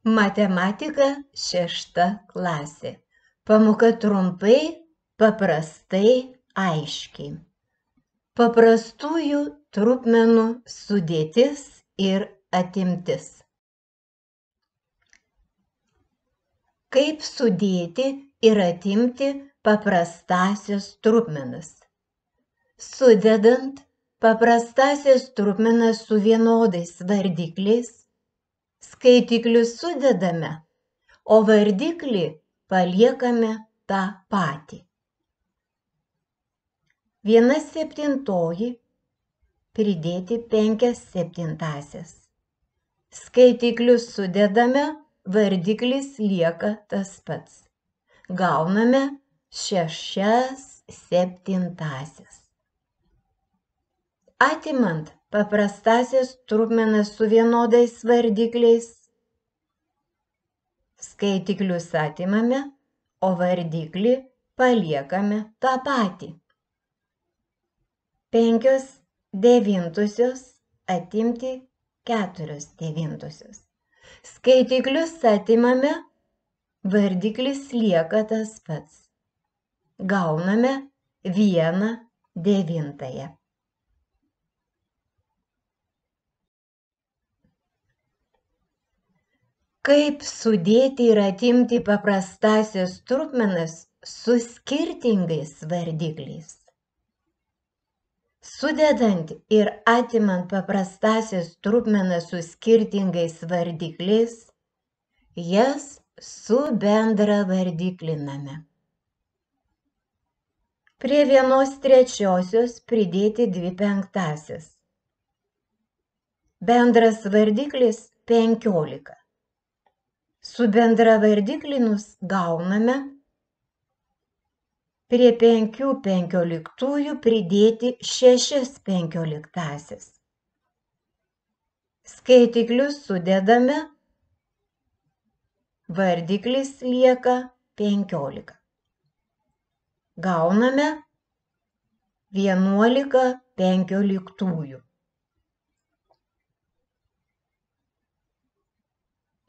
Matematika 6 klasė. Pamoka trumpai, paprastai, aiškiai. Paprastųjų trupmenų sudėtis ir atimtis. Kaip sudėti ir atimti paprastąsias trupmenas? Sudedant paprastąsias trupmenas su vienodais vardikliais, skaitiklius sudedame, o vardiklį paliekame tą patį. 1/7 pridėti 5/7. Skaitiklius sudedame, vardiklis lieka tas pats. Gauname 6/7. Atimant paprastąsias trupmenas su vienodais vardikliais, skaitiklius atimame, o vardiklį paliekame tą patį. 5/9 atimti 4/9. Skaitiklius atimame, vardiklis lieka tas pats. Gauname 1/9. Kaip sudėti ir atimti paprastąsias trupmenas su skirtingais vardikliais? Sudedant ir atimant paprastąsias trupmenas su skirtingais vardikliais, jas subendravardikliname. Prie 1/3 pridėti 2/5. Bendras vardiklis 15. Subendravardiklinus gauname prie 5/15 pridėti 6/15. Skaitiklius sudedame, vardiklis lieka 15. Gauname 11/15.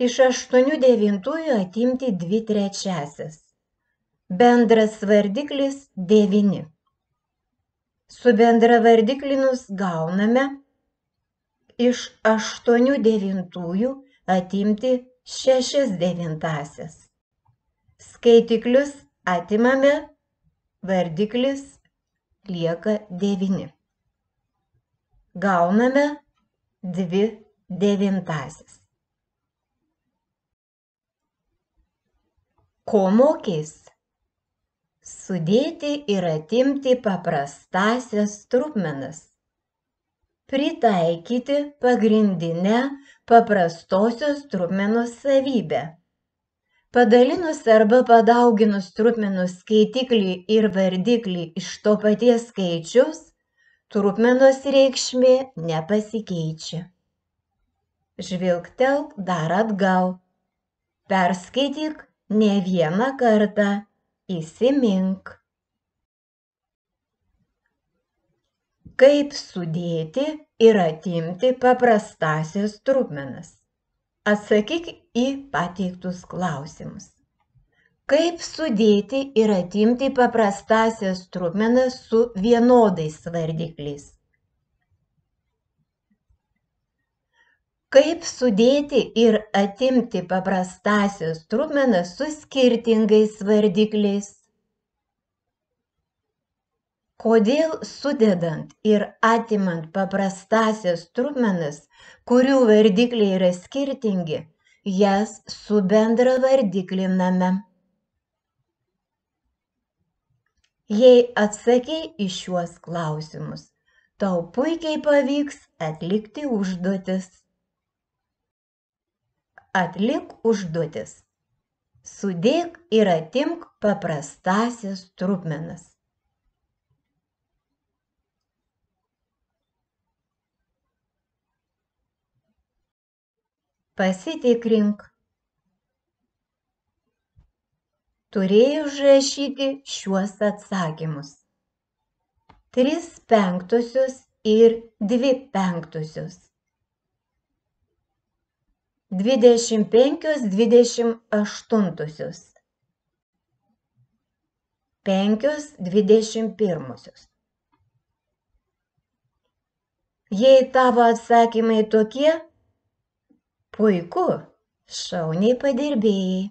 Iš 8/9 atimti 2/3. Bendras vardiklis 9. Subendravardiklinus gauname iš 8/9 atimti 6/9. Skaitiklius atimame, vardiklis lieka 9. Gauname 2/9. Ko mokės? Sudėti ir atimti paprastąsias trupmenas. Pritaikyti pagrindinę paprastosios trupmenos savybę. Padalinus arba padauginus trupmenų skaitiklį ir vardiklį iš to paties skaičiaus, trupmenos reikšmė nepasikeičia. Žvilgtelk dar atgal. Perskaityk ne vieną kartą. Įsimink. Kaip sudėti ir atimti paprastąsias trupmenas? Atsakyk į pateiktus klausimus. Kaip sudėti ir atimti paprastąsias trupmenas su vienodais vardikliais? Kaip sudėti ir atimti paprastąsias trupmenas su skirtingais vardikliais? Kodėl sudedant ir atimant paprastąsias trupmenas, kurių vardikliai yra skirtingi, jas subendravardikliname? Jei atsakei į šiuos klausimus, tau puikiai pavyks atlikti užduotis. Atlik užduotis. Sudėk ir atimk paprastąsias trupmenas. Pasitikrink. Turėjai užrašyti šiuos atsakymus. 3/5 ir 2/5. 25/28. 5/21. Jei tavo atsakymai tokie, puiku, šauniai padirbėjai.